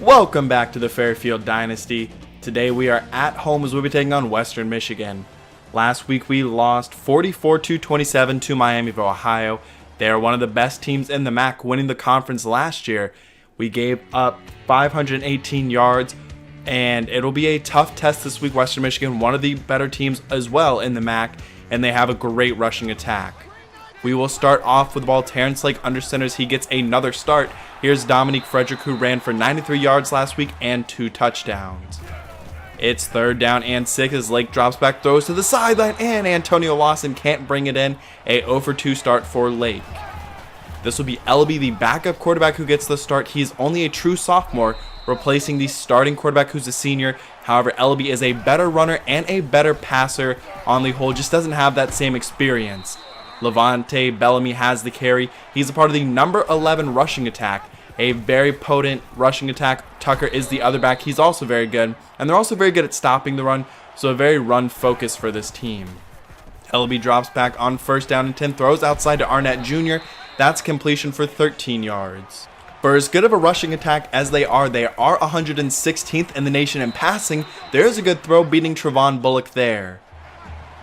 Welcome back to the Fairfield Dynasty. Today we are at home as we'll be taking on Western Michigan. Last week we lost 44-27 to Miami of Ohio. They are one of the best teams in the MAC, winning the conference last year. We gave up 518 yards, and it'll be a tough test this week. Western Michigan, one of the better teams as well in the MAC, and they have a great rushing attack. We will start off with the ball. Terrence Lake under centers. He gets another start. Here's Dominique Frederick, who ran for 93 yards last week and 2 touchdowns. It's 3rd down and 6 as Lake drops back, throws to the sideline, and Antonio Lawson can't bring it in. A 0-for-2 start for Lake. This will be Elby, the backup quarterback, who gets the start. He's only a true sophomore, replacing the starting quarterback who's a senior. However, Elby is a better runner and a better passer on the whole, just doesn't have that same experience. Levante Bellamy has the carry. He's a part of the number 11 rushing attack, a very potent rushing attack. Tucker is the other back. He's also very good, and they're also very good at stopping the run, so a very run focus for this team. Elby drops back on 1st down and 10, throws outside to Arnett Jr. That's completion for 13 yards. For as good of a rushing attack as they are 116th in the nation in passing. There's a good throw, beating Trevon Bullock there.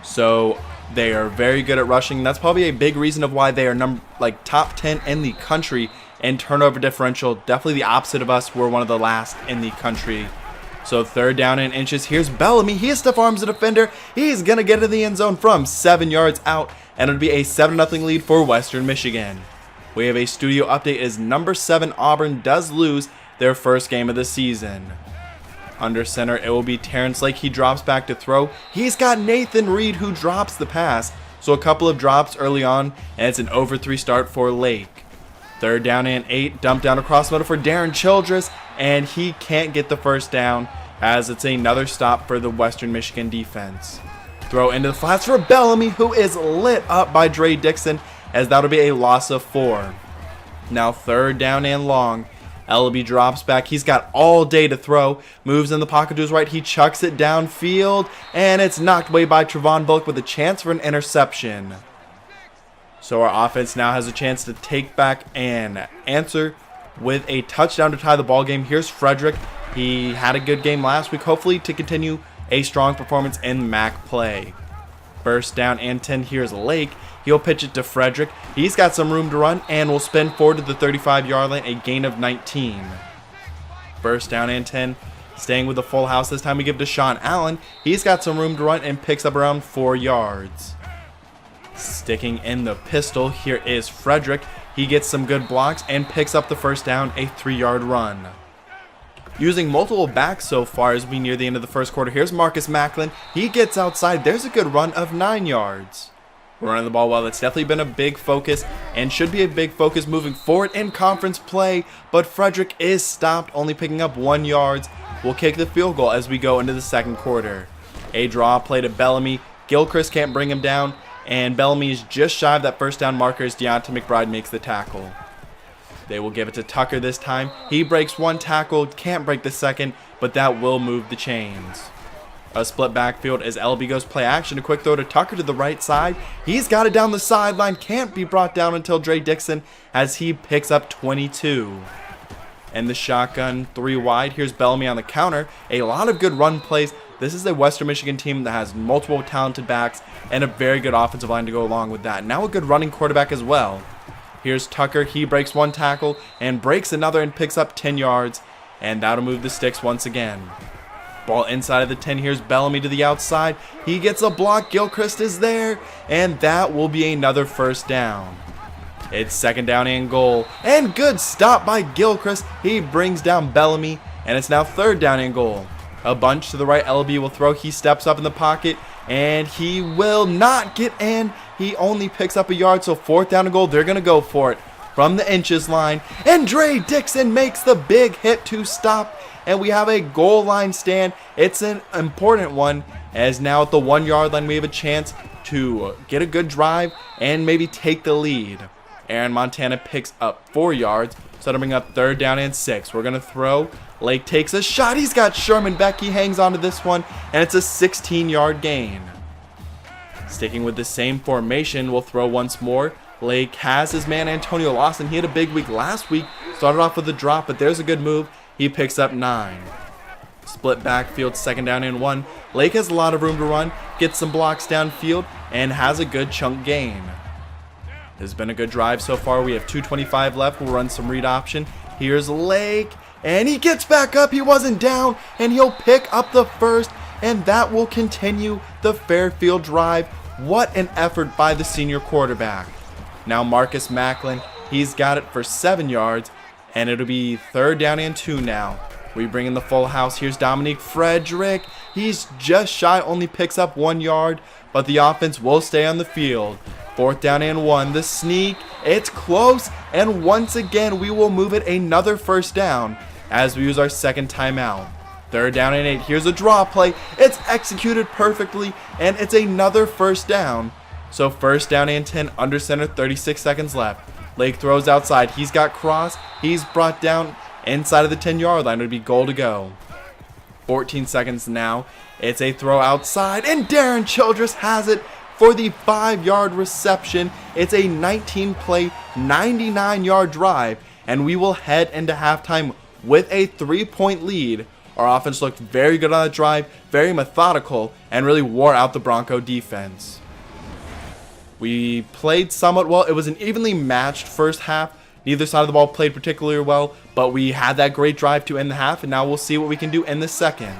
So they are very good at rushing. That's probably a big reason of why they are top 10 in the country in turnover differential. Definitely the opposite of us. We're one of the last in the country. So 3rd down and inches. Here's Bellamy. He stiff arms the defender. He's going to get in the end zone from 7 yards out. And it'll be a 7-0 lead for Western Michigan. We have a studio update as number 7 Auburn does lose their first game of the season. Under center, it will be Terrence Lake. He drops back to throw. He's got Nathan Reed, who drops the pass. So a couple of drops early on, and it's an 0-for-3 start for Lake. 3rd down and 8, dump down across middle for Darren Childress, and he can't get the first down as it's another stop for the Western Michigan defense. Throw into the flats for Bellamy, who is lit up by Dre Dixon, as that'll be a loss of 4. Now 3rd down and long. Elby drops back. He's got all day to throw. Moves in the pocket to his right. He chucks it downfield, and it's knocked away by Trevon Bullock with a chance for an interception. So our offense now has a chance to take back and answer with a touchdown to tie the ball game. Here's Frederick. He had a good game last week, hopefully to continue a strong performance in MAC play. 1st down and 10. Here's Lake. He'll pitch it to Frederick. He's got some room to run and will spin forward to the 35-yard line, a gain of 19. 1st down and 10. Staying with the full house. This time we give to Sean Allen. He's got some room to run and picks up around 4 yards. Sticking in the pistol, here is Frederick. He gets some good blocks and picks up the 1st down, a 3-yard run. Using multiple backs so far as we near the end of the first quarter. Here's Marcus Macklin. He gets outside. There's a good run of 9 yards. We're running the ball well. It's definitely been a big focus and should be a big focus moving forward in conference play. But Frederick is stopped, only picking up 1 yard. We'll kick the field goal as we go into the second quarter. A draw play to Bellamy. Gilchrist can't bring him down, and Bellamy is just shy of that 1st down marker as Deonta McBride makes the tackle. They will give it to Tucker this time. He breaks 1 tackle, can't break the second, but that will move the chains. A split backfield as Elby goes play action. A quick throw to Tucker to the right side. He's got it down the sideline. Can't be brought down until Dre Dixon as he picks up 22. And the shotgun 3 wide. Here's Bellamy on the counter. A lot of good run plays. This is a Western Michigan team that has multiple talented backs and a very good offensive line to go along with that. Now a good running quarterback as well. Here's Tucker. He breaks 1 tackle and breaks another and picks up 10 yards. And that'll move the sticks once again. Ball inside of the 10. Here's Bellamy to the outside. He gets a block. Gilchrist is there. And that will be another 1st down. It's 2nd down and goal. And good stop by Gilchrist. He brings down Bellamy. And it's now 3rd down and goal. A bunch to the right. Elby will throw. He steps up in the pocket. And he will not get in. He only picks up 1 yard. So 4th down and goal. They're going to go for it from the inches line. And Dre Dixon makes the big hit to stop. And we have a goal line stand. It's an important one, as now at the 1 yard line we have a chance to get a good drive and maybe take the lead. Aaron Montana picks up 4 yards, so that'll bring up 3rd down and 6. We're going to throw. Lake takes a shot. He's got Sherman back. He hangs on to this one, and it's a 16-yard gain. Sticking with the same formation, we'll throw once more. Lake has his man Antonio Lawson. He had a big week last week. Started off with a drop, but there's a good move. He picks up 9. Split backfield, 2nd down and 1. Lake has a lot of room to run, gets some blocks downfield, and has a good chunk gain. This has been a good drive so far. We have 2:25 left. We'll run some read option. Here's Lake, and he gets back up. He wasn't down, and he'll pick up the first, and that will continue the Fairfield drive. What an effort by the senior quarterback. Now Marcus Macklin, he's got it for 7 yards, and it'll be 3rd down and 2 now. We bring in the full house. Here's Dominique Frederick. He's just shy, only picks up 1 yard, but the offense will stay on the field. 4th down and 1. The sneak, it's close, and once again we will move it another 1st down as we use our 2nd timeout. 3rd down and 8. Here's a draw play. It's executed perfectly, and it's another 1st down. So 1st down and 10, under center, 36 seconds left. Lake throws outside. He's got cross. He's brought down inside of the 10-yard line. It'll be goal to go. 14 seconds now. It's a throw outside, and Darren Childress has it for the 5-yard reception. It's a 19-play, 99-yard drive, and we will head into halftime with a 3-point lead. Our offense looked very good on the drive, very methodical, and really wore out the Bronco defense. We played somewhat well. It was an evenly matched first half. Neither side of the ball played particularly well, but we had that great drive to end the half, and now we'll see what we can do in the second.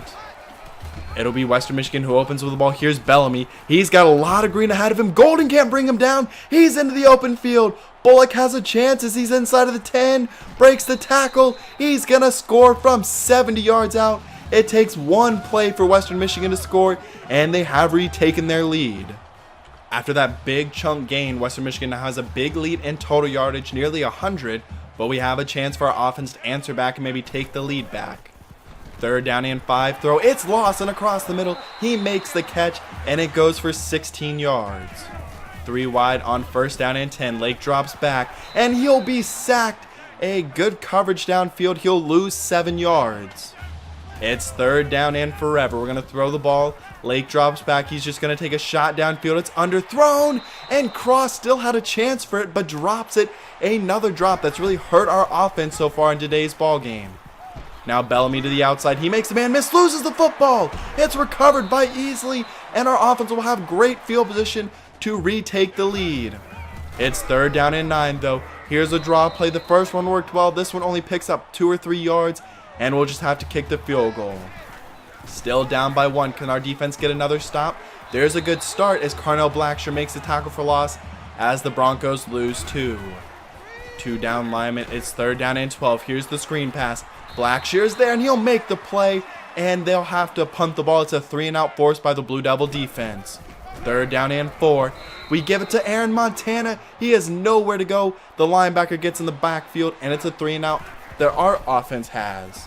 It'll be Western Michigan who opens with the ball. Here's Bellamy. He's got a lot of green ahead of him. Golden can't bring him down. He's into the open field. Bullock has a chance as he's inside of the 10. Breaks the tackle. He's going to score from 70 yards out. It takes one play for Western Michigan to score, and they have retaken their lead. After that big chunk gain, Western Michigan now has a big lead in total yardage, nearly 100, but we have a chance for our offense to answer back and maybe take the lead back. 3rd down and 5, throw, it's Lawson across the middle. He makes the catch, and it goes for 16 yards. 3 wide on 1st down and 10. Lake drops back, and he'll be sacked. A good coverage downfield. He'll lose 7 yards. It's 3rd down and forever. We're going to throw the ball. Lake drops back. He's just going to take a shot downfield. It's underthrown, and Cross still had a chance for it, but drops it. Another drop that's really hurt our offense so far in today's ball game. Now Bellamy to the outside. He makes a man miss, loses the football. It's recovered by Easley, and our offense will have great field position to retake the lead. It's 3rd down and 9, though. Here's a draw play. The first one worked well. This one only picks up 2 or 3 yards, and we'll just have to kick the field goal. Still down by 1. Can our defense get another stop? There's a good start as Carnell Blackshear makes the tackle for loss as the Broncos lose 2. 2 down linemen. It's 3rd down and 12. Here's the screen pass. Blackshear's there, and he'll make the play, and they'll have to punt the ball. It's a 3-and-out forced by the Blue Devil defense. 3rd down and 4. We give it to Aaron Montana. He has nowhere to go. The linebacker gets in the backfield, and it's a 3-and-out that our offense has.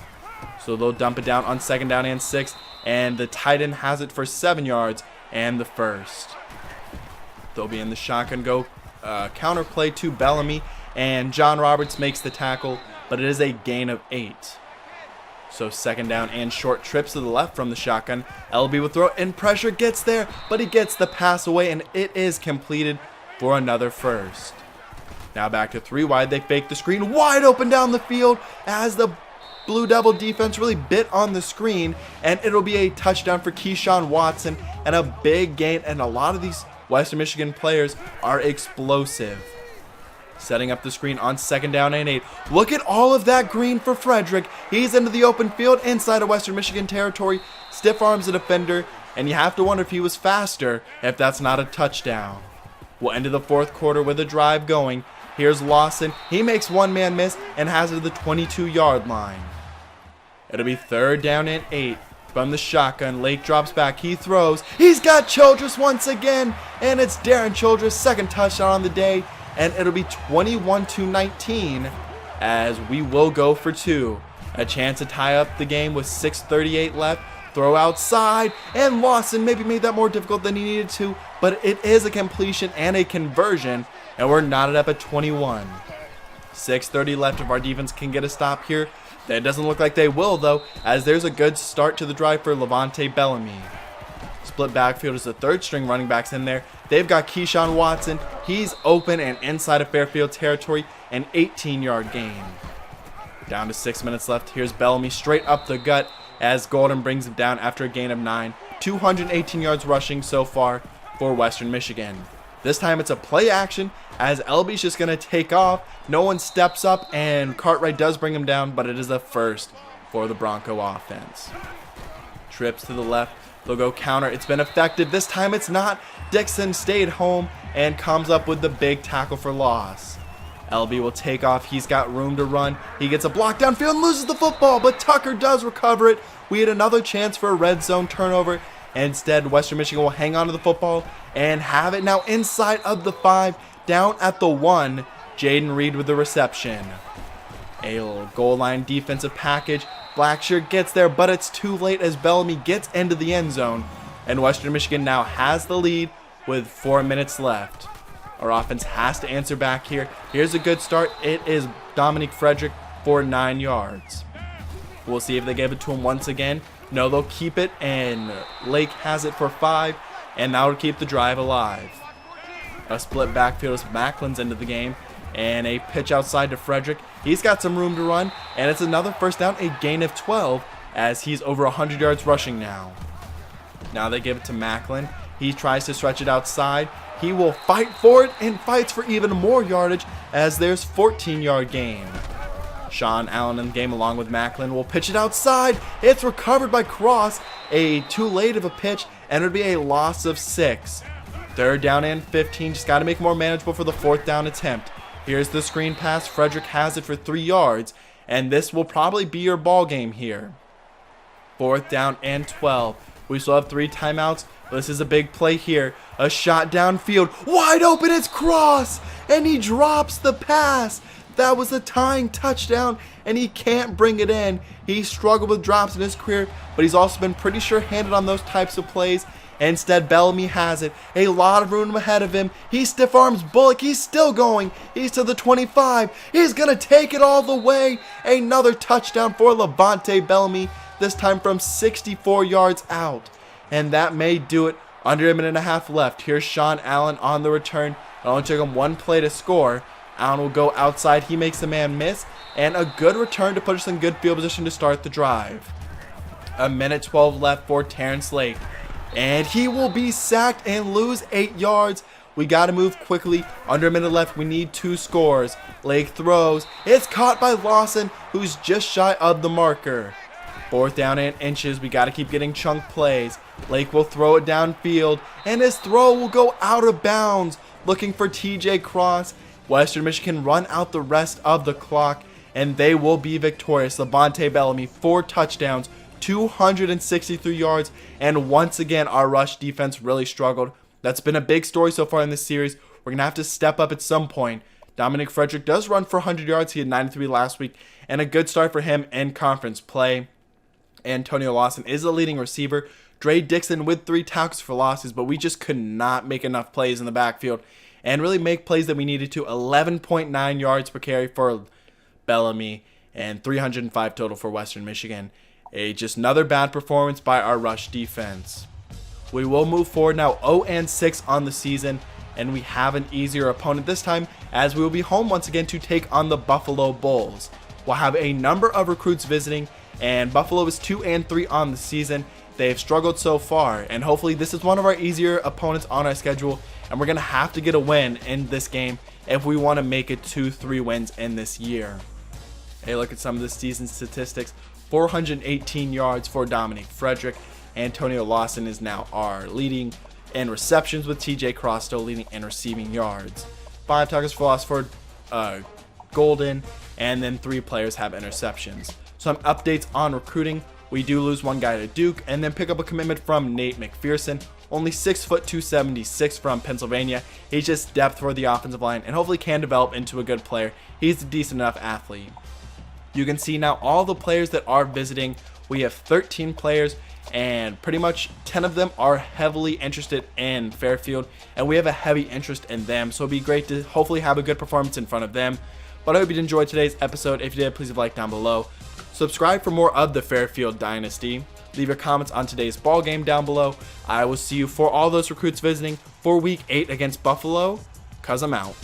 So they'll dump it down on 2nd down and 6, and the tight end has it for 7 yards and the first. They'll be in the shotgun go counter play to Bellamy, and John Roberts makes the tackle, but it is a gain of 8. So 2nd down and short, trips to the left from the shotgun. LB with throw, and pressure gets there, but he gets the pass away, and it is completed for another first. Now back to 3 wide. They fake the screen, wide open down the field as the Blue Devil defense really bit on the screen, and it'll be a touchdown for Keyshawn Watson and a big gain, and a lot of these Western Michigan players are explosive. Setting up the screen on 2nd down and 8. Look at all of that green for Frederick. He's into the open field inside of Western Michigan territory. Stiff arms the defender, and you have to wonder if he was faster if that's not a touchdown. We'll end the 4th quarter with a drive going. Here's Lawson. He makes one man miss and has it to the 22-yard line. It'll be 3rd down and 8. From the shotgun, Lake drops back. He throws. He's got Childress once again, and it's Darren Childress' 2nd touchdown on the day. And it'll be 21-19 as we will go for 2. A chance to tie up the game with 6:38 left. Throw outside, and Lawson maybe made that more difficult than he needed to, but it is a completion and a conversion, and we're knotted up at 21. 6:30 left. If our defense can get a stop here, that doesn't look like they will, though, as there's a good start to the drive for Levante Bellamy. Split backfield as the 3rd string running backs in there. They've got Keyshawn Watson. He's open and inside of Fairfield territory, an 18-yard gain. Down to 6 minutes left. Here's Bellamy straight up the gut as Golden brings him down after a gain of 9. 218 yards rushing so far for Western Michigan. This time it's a play action as LB's just going to take off. No one steps up and Cartwright does bring him down, but it is a first for the Bronco offense. Trips to the left. They'll go counter. It's been effective. This time it's not. Dixon stayed home and comes up with the big tackle for loss. LB will take off. He's got room to run. He gets a block downfield and loses the football, but Tucker does recover it. We had another chance for a red zone turnover. Instead, Western Michigan will hang on to the football and have it now inside of the 5, down at the 1. Jaden Reed with the reception. A little goal line defensive package. Blackshirt gets there, but it's too late as Bellamy gets into the end zone. And Western Michigan now has the lead with 4 minutes left. Our offense has to answer back here. Here's a good start. It is Dominic Frederick for 9 yards. We'll see if they give it to him once again. No, they'll keep it, and Lake has it for 5, and that will keep the drive alive. A split backfield as Macklin's into the game, and a pitch outside to Frederick. He's got some room to run, and it's another first down, a gain of 12, as he's over 100 yards rushing now. Now they give it to Macklin. He tries to stretch it outside. He will fight for it and fights for even more yardage as there's 14-yard gain. Sean Allen in the game along with Macklin will pitch it outside. It's recovered by Cross. A too late of a pitch, and it would be a loss of 6. 3rd down and 15. Just got to make it more manageable for the 4th down attempt. Here's the screen pass. Frederick has it for 3 yards, and this will probably be your ball game here. 4th down and 12. We still have 3 timeouts. This is a big play here. A shot downfield. Wide open. It's Cross, and he drops the pass. That was the tying touchdown, and he can't bring it in. He struggled with drops in his career, but he's also been pretty sure-handed on those types of plays. Instead, Bellamy has it. A lot of room ahead of him. He stiff arms Bullock. He's still going. He's to the 25. He's going to take it all the way. Another touchdown for Levante Bellamy, this time from 64 yards out. And that may do it. Under a minute and a half left. Here's Sean Allen on the return. It only took him 1 play to score. Allen will go outside. He makes the man miss. And a good return to put us in good field position to start the drive. A minute 12 left for Terrence Lake. And he will be sacked and lose 8 yards. We got to move quickly. Under a minute left. We need 2 scores. Lake throws. It's caught by Lawson, who's just shy of the marker. 4th down and inches. We got to keep getting chunk plays. Lake will throw it downfield. And his throw will go out of bounds. Looking for TJ Cross. Western Michigan run out the rest of the clock, and they will be victorious. Levante Bellamy, 4 touchdowns, 263 yards, and once again, our rush defense really struggled. That's been a big story so far in this series. We're going to have to step up at some point. Dominic Frederick does run for 100 yards. He had 93 last week, and a good start for him in conference play. Antonio Lawson is the leading receiver. Dre Dixon with 3 tackles for losses, but we just could not make enough plays in the backfield and really make plays that we needed to. 11.9 yards per carry for Bellamy and 305 total for Western Michigan. Just another bad performance by our rush defense. We will move forward now 0-6 on the season, and we have an easier opponent this time as we will be home once again to take on the Buffalo Bulls. We'll have a number of recruits visiting, and Buffalo is 2-3 on the season. They've struggled so far, and hopefully this is one of our easier opponents on our schedule, and we're going to have to get a win in this game if we want to make it 2-3 wins in this year. Hey, look at some of the season statistics. 418 yards for Dominic Frederick. Antonio Lawson is now our leading in receptions, with TJ Cross still leading in receiving yards. 5 tackles for loss for Golden, and then 3 players have interceptions. Some updates on recruiting. We do lose 1 guy to Duke, and then pick up a commitment from Nate McPherson. Only 6 foot 276 from Pennsylvania. He's just depth for the offensive line and hopefully can develop into a good player. He's a decent enough athlete. You can see now all the players that are visiting. We have 13 players, and pretty much 10 of them are heavily interested in Fairfield, and we have a heavy interest in them. So it'd be great to hopefully have a good performance in front of them. But I hope you enjoyed today's episode. If you did, please leave a like down below. Subscribe for more of the Fairfield Dynasty. Leave your comments on today's ball game down below. I will see you for all those recruits visiting for Week 8 against Buffalo, 'cause I'm out.